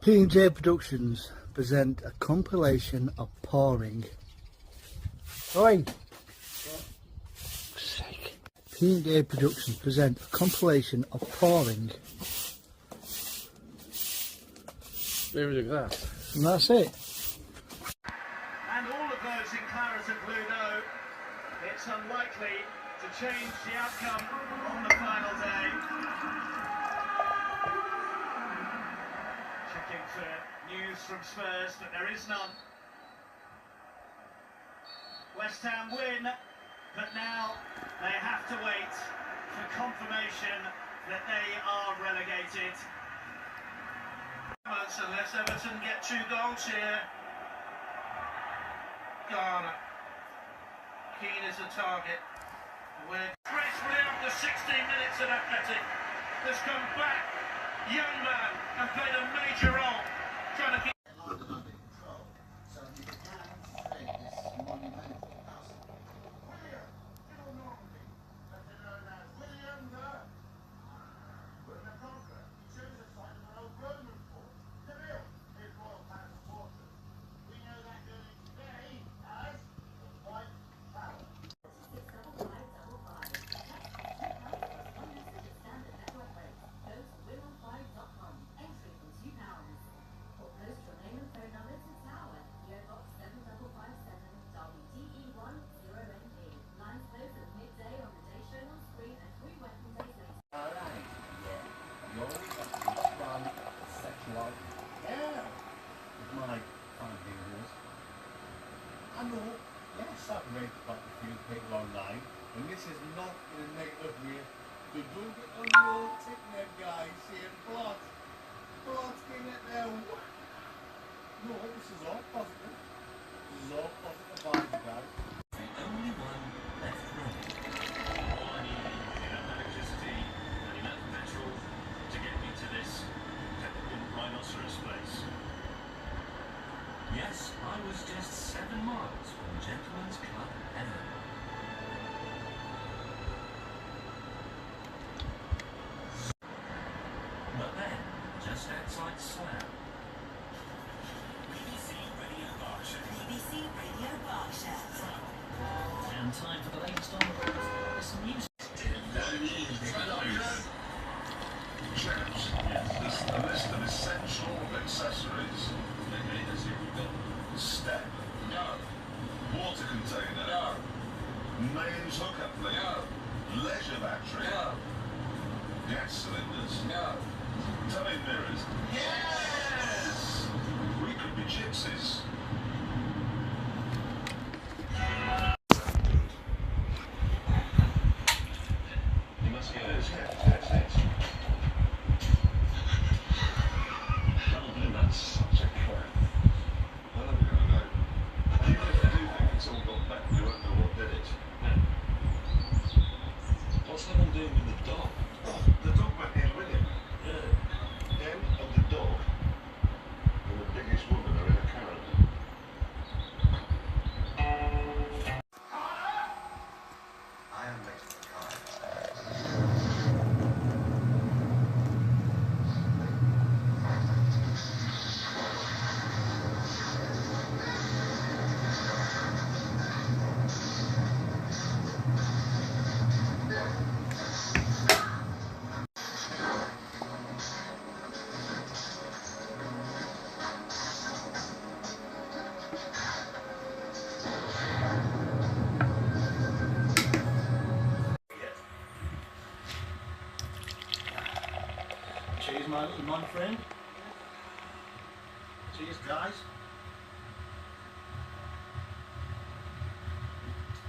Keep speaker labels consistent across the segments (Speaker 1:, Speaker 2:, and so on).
Speaker 1: P&J Productions present a compilation of pouring. Oi! Sake. P&J Productions present a compilation of pouring.
Speaker 2: There is a glass.
Speaker 1: And that's it.
Speaker 3: And all of those in claret and blue know it's unlikely to change the outcome on the final day. Checking for news from Spurs, but there is none. West Ham win, but now they have to wait for confirmation that they are relegated. Unless Everton get 2 goals here. Garner. Keane is a target. We're gracefully after 16 minutes at Athletic. Has come back, young man, and played a major role trying to keep.
Speaker 4: I know, yes, I've read quite a few people online, and this is not in a negative way. So don't get on the old tip there, guys, saying, Blood's getting it down. No, this is all positive. This is all positive vibes, guys.
Speaker 5: The only one left running. All I need is enough electricity and enough petrol to get me to this technical rhinoceros place. Yes, I was just 7 miles from Gentleman's Club Heaven. But then, just outside Slough, BBC Radio Berkshire. BBC Radio Berkshire. And time for the latest on the road. There's some news.
Speaker 6: Chaps, there's a list of essential accessories. Step. No. Water container. No. Mains hookup link. No. Leisure battery. No. Gas cylinders. No. Dummy mirrors. Yes! We could be gypsies. You must go. Yes. Oh, that's such a crap. Well, I'm going to know. Even if you do think it's all gone back, you won't know what did it. What's that one doing with the dog? Oh, the dog went in with him. Yeah. Him and the dog and the biggest woman are in a caravan. I am making the cards.
Speaker 4: Cheers, my friend. Cheers, guys.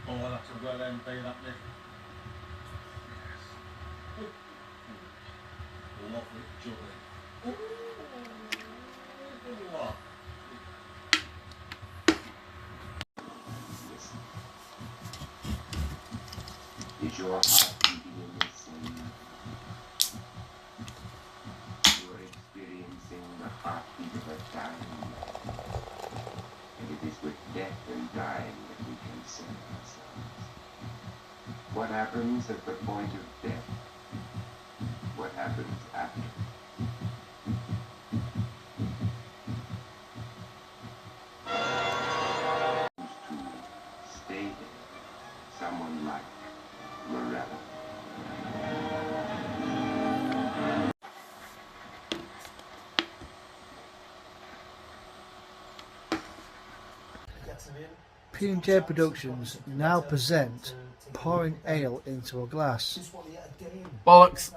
Speaker 4: Oh, I'll have to go there and pay that bit. Lovely, jubbly. What?
Speaker 7: Is your heart beating in this you are experiencing the heartbeat of a dying man. And it is with death and dying that we concern ourselves. What happens at the point of death? What happens after? lady, someone like Morella.
Speaker 1: P&J Productions now present pouring ale into a glass.
Speaker 2: Bollocks.